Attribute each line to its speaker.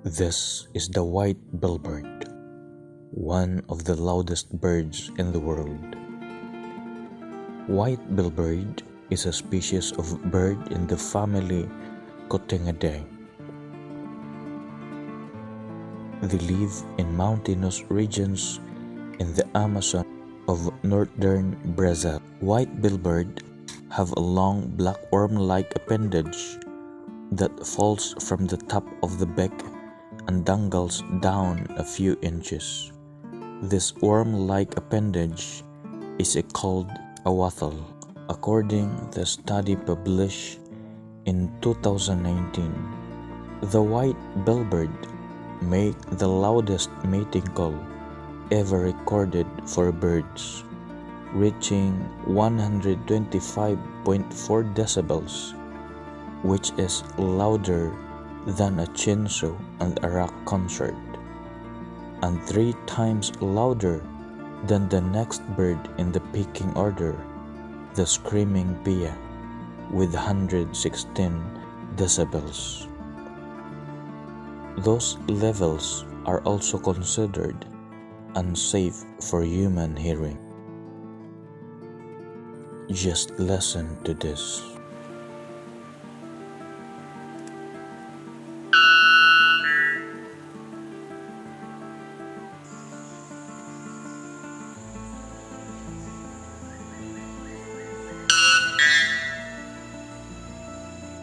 Speaker 1: This is the white bellbird, one of the loudest birds in the world. White bellbird is a species of bird in the family Cotingidae. They live in mountainous regions in the Amazon of northern Brazil. White bellbird have a long black worm-like appendage that falls from the top of the beak and dangles down a few inches. This worm-like appendage is called a wattle. According to a study published in 2019, the white bellbird make the loudest mating call ever recorded for birds, reaching 125.4 decibels, which is louder than a chainsaw and a rock concert, and 3 times louder than the next bird in the pecking order, the screaming pia, with 116 decibels. Those levels are also considered unsafe for human hearing. Just listen to this.